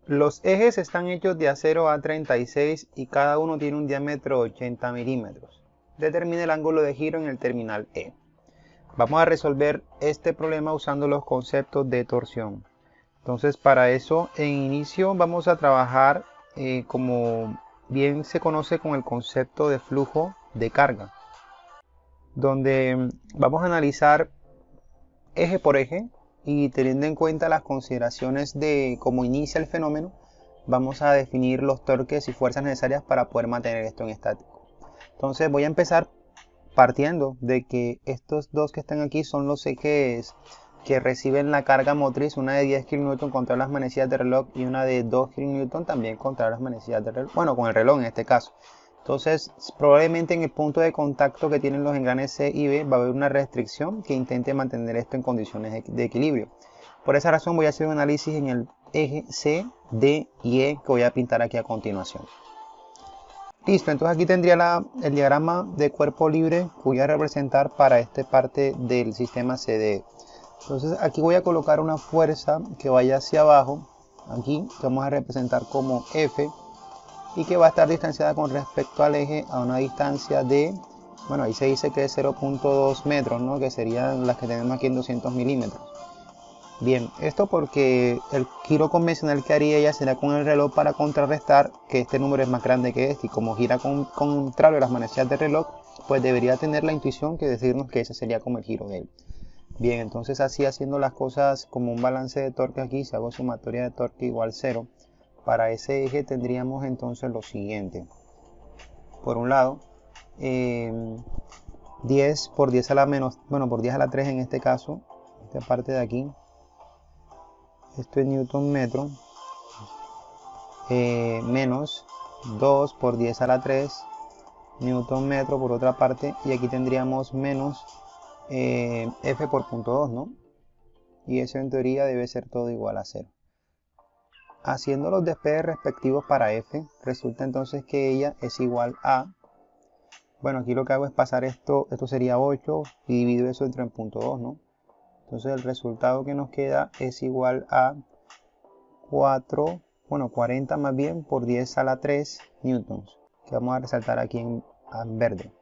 Los ejes están hechos de acero A36 y cada uno tiene un diámetro de 80 milímetros. Determine el ángulo de giro en el terminal E. Vamos a resolver este problema usando los conceptos de torsión. Entonces, para eso, en inicio vamos a trabajar como bien se conoce con el concepto de flujo de carga, donde vamos a analizar eje por eje y teniendo en cuenta las consideraciones de cómo inicia el fenómeno, vamos a definir los torques y fuerzas necesarias para poder mantener esto en estático. Entonces voy a empezar partiendo de que estos dos que están aquí son los ejes que reciben la carga motriz, una de 10 kN contra las manecillas de reloj y una de 2 kN también contra las manecillas de reloj, bueno, con el reloj en este caso. Entonces, probablemente en el punto de contacto que tienen los engranes C y B va a haber una restricción que intente mantener esto en condiciones de equilibrio. Por esa razón voy a hacer un análisis en el eje C, D y E que voy a pintar aquí a continuación. Listo, entonces aquí tendría el diagrama de cuerpo libre que voy a representar para esta parte del sistema CD. Entonces aquí voy a colocar una fuerza que vaya hacia abajo, aquí que vamos a representar como F, y que va a estar distanciada con respecto al eje a una distancia de, bueno, ahí se dice que es 0.2 metros, ¿no? Que serían las que tenemos aquí en 200 milímetros. Bien, esto porque el giro convencional que haría ella será con el reloj para contrarrestar que este número es más grande que este, y como gira contrario a las manecillas del reloj, pues debería tener la intuición que decirnos que ese sería como el giro de él. Bien, entonces así haciendo las cosas como un balance de torque aquí, si hago sumatoria de torque igual 0, para ese eje tendríamos entonces lo siguiente. Por un lado, 10 por 10 a la menos, bueno, por 10 a la 3 en este caso, esta parte de aquí, esto es newton metro, menos 2 por 10 a la 3 newton metro por otra parte, y aquí tendríamos menos F por punto 2, ¿no? Y eso en teoría debe ser todo igual a 0. Haciendo los despejes respectivos para F, resulta entonces que ella es igual a, bueno, aquí lo que hago es pasar esto sería 8 y divido eso entre el punto 2, ¿no? Entonces el resultado que nos queda es igual a 4, bueno, 40 más bien por 10 a la 3 newtons, que vamos a resaltar aquí en verde.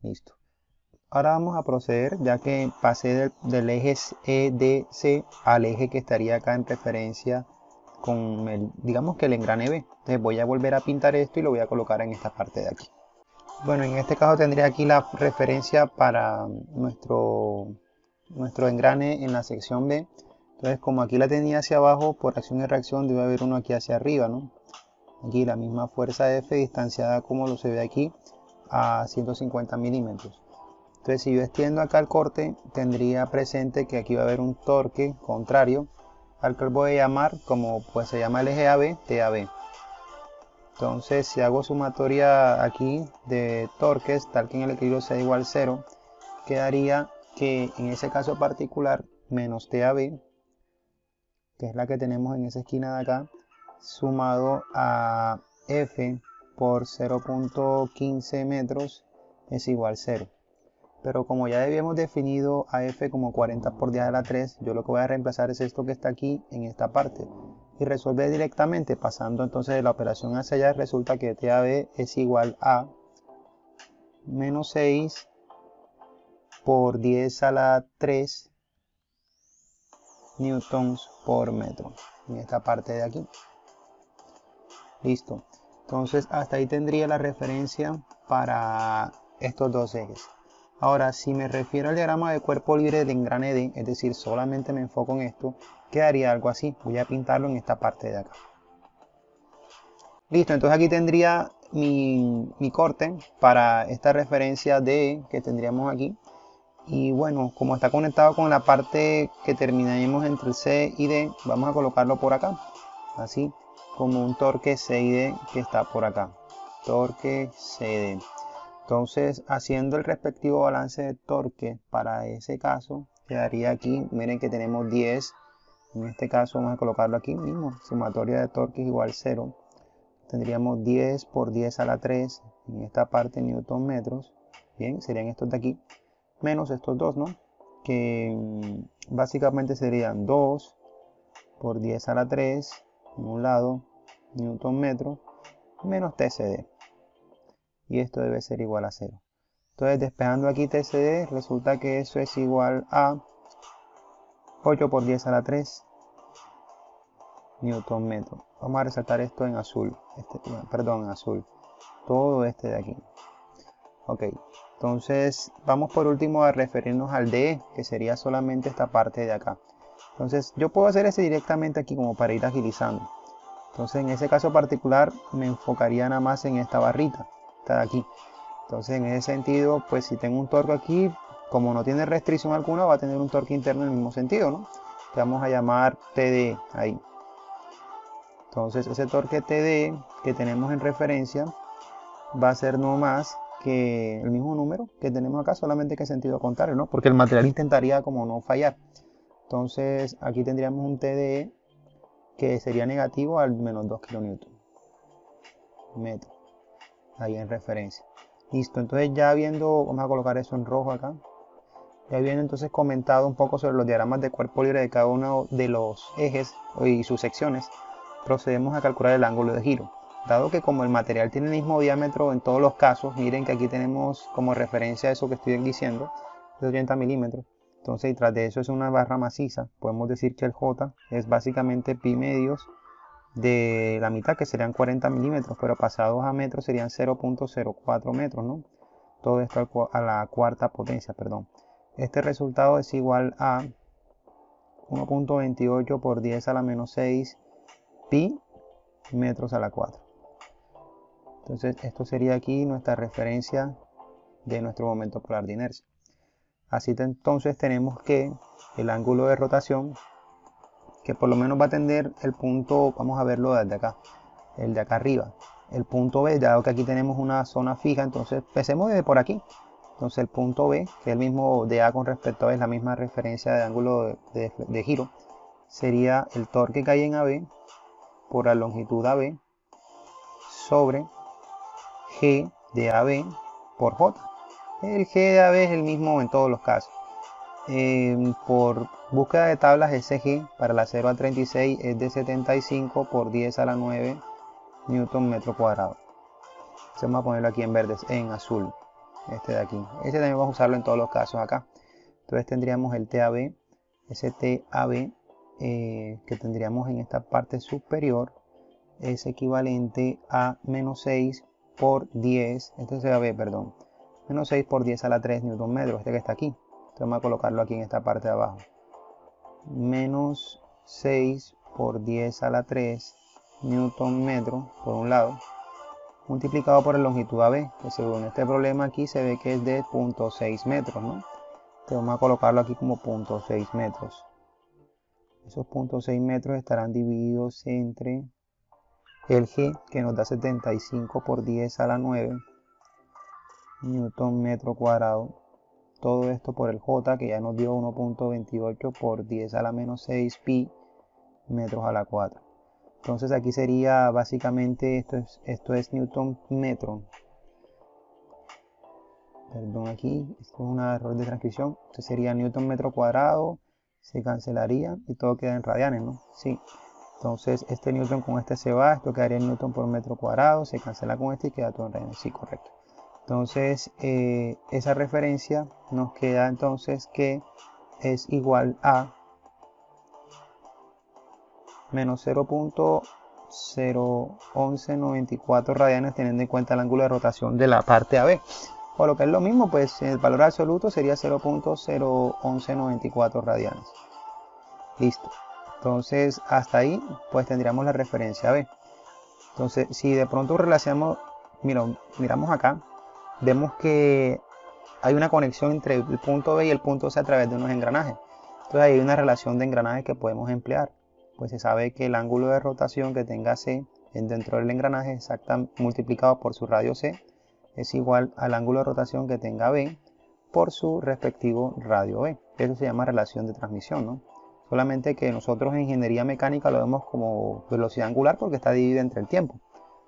Listo. Ahora vamos a proceder, ya que pasé del eje EDC al eje que estaría acá en referencia con el, digamos que el engrane B. Entonces voy a volver a pintar esto y lo voy a colocar en esta parte de aquí. Bueno, en este caso tendría aquí la referencia para nuestro engrane en la sección B. Entonces, como aquí la tenía hacia abajo, por acción y reacción debe haber uno aquí hacia arriba, ¿no? Aquí la misma fuerza F distanciada como lo se ve aquí a 150 milímetros. Entonces, si yo extiendo acá el corte, tendría presente que aquí va a haber un torque contrario al que voy a llamar, como pues se llama el eje AB, TAB. Entonces, si hago sumatoria aquí de torques, tal que en el equilibrio sea igual a 0, quedaría que en ese caso particular, menos TAB, que es la que tenemos en esa esquina de acá, sumado a F por 0.15 metros es igual a 0. Pero como ya habíamos definido a F como 40 por 10 a la 3, yo lo que voy a reemplazar es esto que está aquí en esta parte. Y resolver directamente, pasando entonces de la operación hacia allá, resulta que TAB es igual a menos 6 por 10 a la 3 newtons por metro. En esta parte de aquí. Listo. Entonces hasta ahí tendría la referencia para estos dos ejes. Ahora, si me refiero al diagrama de cuerpo libre del engrane D, es decir, solamente me enfoco en esto, quedaría algo así. Voy a pintarlo en esta parte de acá. Listo, entonces aquí tendría mi corte para esta referencia D que tendríamos aquí. Y bueno, como está conectado con la parte que terminaremos entre el C y D, vamos a colocarlo por acá. Así como un torque C y D que está por acá. Torque CD. Entonces, haciendo el respectivo balance de torque para ese caso, quedaría aquí, miren que tenemos 10, en este caso vamos a colocarlo aquí mismo, sumatoria de torque es igual a 0, tendríamos 10 por 10 a la 3, en esta parte newton metros, bien, serían estos de aquí, menos estos dos, ¿no? Que básicamente serían 2 por 10 a la 3 en un lado, newton metro, menos TCD. Y esto debe ser igual a 0. Entonces, despejando aquí TCD, resulta que eso es igual a 8 por 10 a la 3 newton metro. Vamos a resaltar esto en azul, en azul, todo este de aquí. Ok, entonces vamos por último a referirnos al DE, que sería solamente esta parte de acá. Entonces yo puedo hacer ese directamente aquí como para ir agilizando. Entonces en ese caso particular me enfocaría nada más en esta barrita, esta de aquí. Entonces en ese sentido, pues si tengo un torque aquí, como no tiene restricción alguna, va a tener un torque interno en el mismo sentido, ¿no? Que vamos a llamar TD ahí. Entonces ese torque TD que tenemos en referencia va a ser no más que el mismo número que tenemos acá, solamente que en sentido contrario, ¿no? Porque el material intentaría como no fallar. Entonces aquí tendríamos un TDE que sería negativo al menos 2 kN metro, ahí en referencia. Listo, entonces ya viendo, vamos a colocar eso en rojo acá, ya viendo entonces comentado un poco sobre los diagramas de cuerpo libre de cada uno de los ejes y sus secciones, procedemos a calcular el ángulo de giro. Dado que como el material tiene el mismo diámetro en todos los casos, miren que aquí tenemos como referencia eso que estoy diciendo, de 80 milímetros. Entonces, y tras de eso es una barra maciza, podemos decir que el J es básicamente pi medios de la mitad, que serían 40 milímetros, pero pasados a metros serían 0.04 metros, ¿no? Todo esto a la cuarta potencia, perdón. Este resultado es igual a 1.28 por 10 a la menos 6 pi metros a la 4. Entonces esto sería aquí nuestra referencia de nuestro momento polar de inercia. Así entonces tenemos que el ángulo de rotación, que por lo menos va a tener el punto, vamos a verlo desde acá, el de acá arriba, el punto B, dado que aquí tenemos una zona fija, entonces empecemos desde por aquí. Entonces el punto B, que es el mismo de A con respecto a B, es la misma referencia de ángulo de giro, sería el torque que hay en AB por la longitud AB sobre G de AB por J. El G de AB es el mismo en todos los casos. Por búsqueda de tablas, ese G para la 0 a 36 es de 75 por 10 a la 9 newton metro cuadrado. Entonces vamos a ponerlo aquí en verde, en azul, este de aquí. Este también vamos a usarlo en todos los casos acá. Entonces tendríamos el TAB, ese TAB que tendríamos en esta parte superior es equivalente a menos 6 por 10, este es TAB, perdón, menos 6 por 10 a la 3 newton metro, este que está aquí. Entonces vamos a colocarlo aquí en esta parte de abajo. Menos 6 por 10 a la 3 newton metro por un lado, multiplicado por la longitud AB, que según este problema aquí se ve que es de 0.6 metros, ¿no? Entonces vamos a colocarlo aquí como 0.6 metros. Esos 0.6 metros estarán divididos entre el G, que nos da 75 por 10 a la 9 newton metro cuadrado. Todo esto por el J, que ya nos dio 1.28 por 10 a la menos 6 pi metros a la 4. Entonces aquí sería básicamente, esto es newton metro. Perdón, aquí, esto es un error de transcripción. Esto sería newton metro cuadrado, se cancelaría y todo queda en radianes, ¿no? Sí. Entonces este newton con este se va, esto quedaría en newton por metro cuadrado, se cancela con este y queda todo en radianes. Sí, correcto. Entonces esa referencia nos queda entonces que es igual a menos 0.01194 radianes, teniendo en cuenta el ángulo de rotación de la parte AB. O lo que es lo mismo, pues el valor absoluto sería 0.01194 radianes. Listo. Entonces hasta ahí pues tendríamos la referencia B. Entonces si de pronto relacionamos, miramos acá, vemos que hay una conexión entre el punto B y el punto C a través de unos engranajes. Entonces hay una relación de engranajes que podemos emplear. Pues se sabe que el ángulo de rotación que tenga C dentro del engranaje exacta multiplicado por su radio C es igual al ángulo de rotación que tenga B por su respectivo radio B. Eso se llama relación de transmisión, ¿no? Solamente que nosotros en ingeniería mecánica lo vemos como velocidad angular porque está dividida entre el tiempo.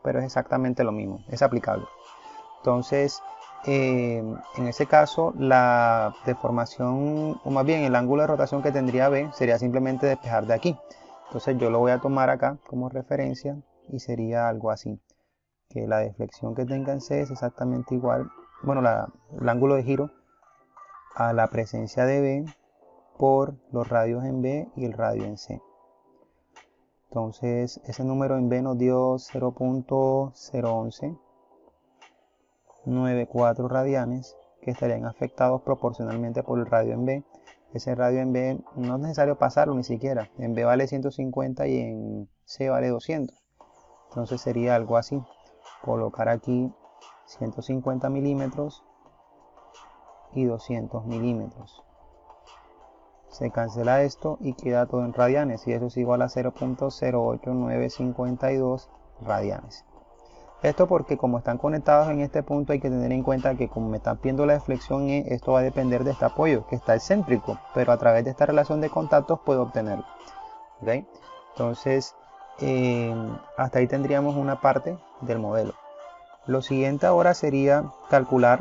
Pero es exactamente lo mismo, es aplicable. Entonces, en ese caso, la deformación, o más bien el ángulo de rotación que tendría B sería simplemente despejar de aquí. Entonces yo lo voy a tomar acá como referencia y sería algo así, que la deflexión que tenga en C es exactamente igual, bueno, el ángulo de giro a la presencia de B por los radios en B y el radio en C. Entonces ese número en B nos dio 0.01194 radianes que estarían afectados proporcionalmente por el radio en B. Ese radio en B no es necesario pasarlo ni siquiera. En B vale 150 y en C vale 200. Entonces sería algo así. Colocar aquí 150 milímetros y 200 milímetros. Se cancela esto y queda todo en radianes. Y eso es igual a 0.08952 radianes. Esto porque como están conectados en este punto hay que tener en cuenta que como me están pidiendo la deflexión E, esto va a depender de este apoyo que está excéntrico, pero a través de esta relación de contactos puedo obtenerlo. ¿Okay? Entonces hasta ahí tendríamos una parte del modelo. Lo siguiente ahora sería calcular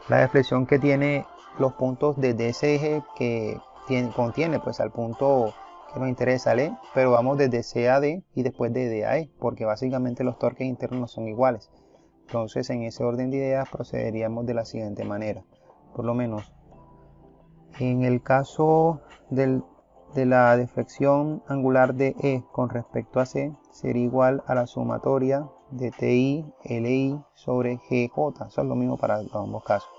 la deflexión que tiene los puntos desde ese eje que contiene pues al punto que nos interesa, ¿le? Pero vamos desde C a D y después de D a E, porque básicamente los torques internos no son iguales. Entonces en ese orden de ideas procederíamos de la siguiente manera. Por lo menos en el caso de la deflexión angular de E con respecto a C sería igual a la sumatoria de TI, LI sobre GJ. Eso es lo mismo para ambos casos.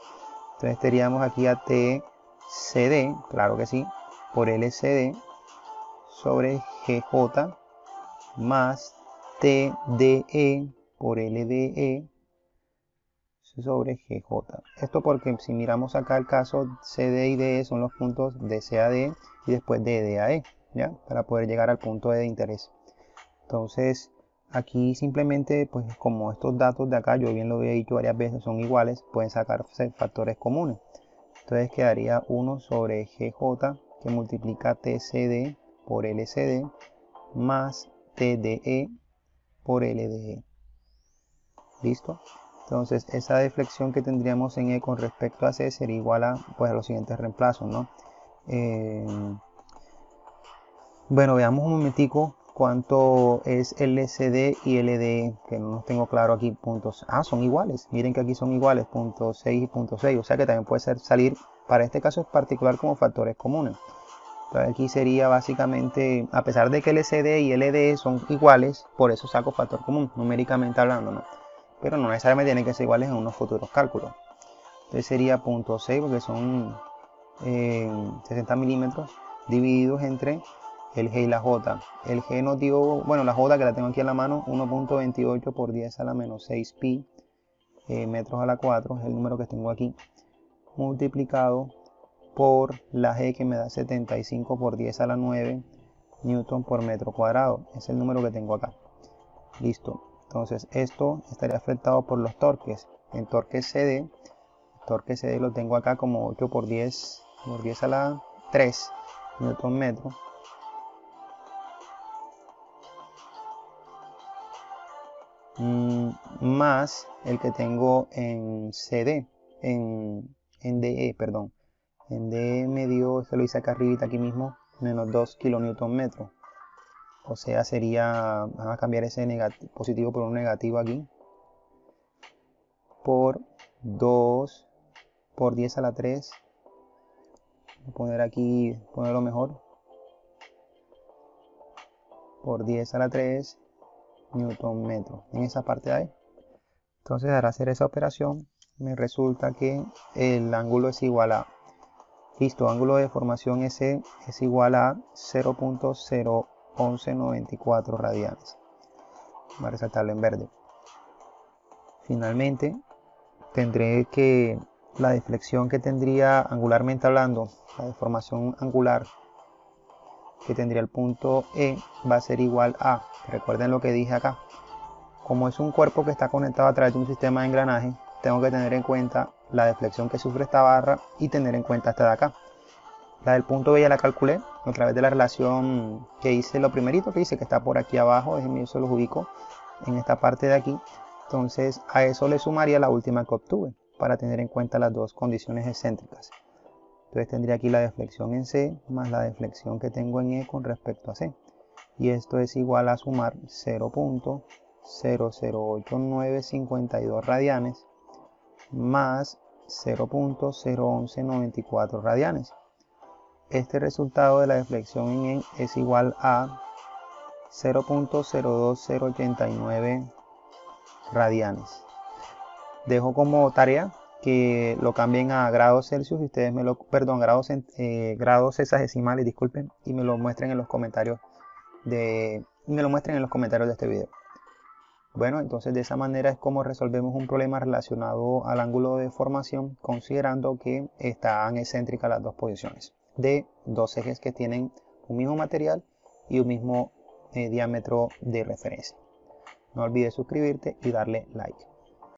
Entonces tendríamos aquí a TCD, claro que sí, por LCD sobre GJ más TDE por LDE sobre GJ. Esto porque si miramos acá el caso CD y DE son los puntos de C a D y después de D a E, ¿ya? Para poder llegar al punto de interés. Entonces aquí simplemente pues como estos datos de acá, yo bien lo había dicho varias veces, son iguales, pueden sacarse factores comunes. Entonces quedaría 1 sobre GJ que multiplica TCD por LCD más TDE por LDE. ¿Listo? Entonces esa deflexión que tendríamos en E con respecto a C sería igual a, pues, a los siguientes reemplazos, ¿no? Bueno, veamos un momentico cuánto es LCD y LDE, que no los tengo claro aquí, puntos. Son iguales, miren que aquí son iguales, punto 6 y punto 6, o sea que también puede salir, para este caso es particular como factores comunes. Entonces aquí sería básicamente, a pesar de que LCD y LDE son iguales, por eso saco factor común, numéricamente hablando, ¿no? Pero no necesariamente tienen que ser iguales en unos futuros cálculos. Entonces sería punto 6 porque son 60 milímetros divididos entre el G y la J. El G nos dio, bueno, la J que la tengo aquí en la mano, 1.28 por 10 a la menos 6 pi metros a la 4, es el número que tengo aquí, multiplicado por la G que me da 75 por 10 a la 9 newton por metro cuadrado, es el número que tengo acá. Listo. Entonces esto estaría afectado por los torques. El torque CD lo tengo acá como 8 por 10 a la 3 newton metro. Más el que tengo en CD, en DE, perdón. En DE me dio, esto lo hice acá arribita aquí mismo, menos 2 kilonewton metro. O sea, sería, vamos a cambiar ese positivo por un negativo aquí, por 2 por 10 a la 3. Voy a poner aquí, ponerlo mejor, por 10 a la 3 newton metro, en esa parte de ahí. Entonces, al hacer esa operación, me resulta que el ángulo es igual a, listo, ángulo de deformación S es igual a 0.01194 radianes. Voy a resaltarlo en verde. Finalmente, tendré que la deflexión que tendría angularmente hablando, la deformación angular que tendría el punto E va a ser igual a, recuerden lo que dije acá, como es un cuerpo que está conectado a través de un sistema de engranaje, tengo que tener en cuenta la deflexión que sufre esta barra y tener en cuenta esta de acá. La del punto B ya la calculé a través de la relación que hice, lo primerito que hice, que está por aquí abajo, déjenme, yo se los ubico en esta parte de aquí. Entonces a eso le sumaría la última que obtuve para tener en cuenta las dos condiciones excéntricas. Entonces tendría aquí la deflexión en C más la deflexión que tengo en E con respecto a C. y esto es igual a sumar 0.00892 radianes más 0.01194 radianes. Este resultado de la deflexión en E es igual a 0.02089 radianes. Dejo como tarea que lo cambien a grados Celsius y ustedes me lo, perdón, grados sexagesimales, disculpen, y me lo muestren en los comentarios de este video. Bueno, entonces de esa manera es como resolvemos un problema relacionado al ángulo de deformación, considerando que están excéntricas las dos posiciones de dos ejes que tienen un mismo material y un mismo diámetro de referencia. No olvides suscribirte y darle like.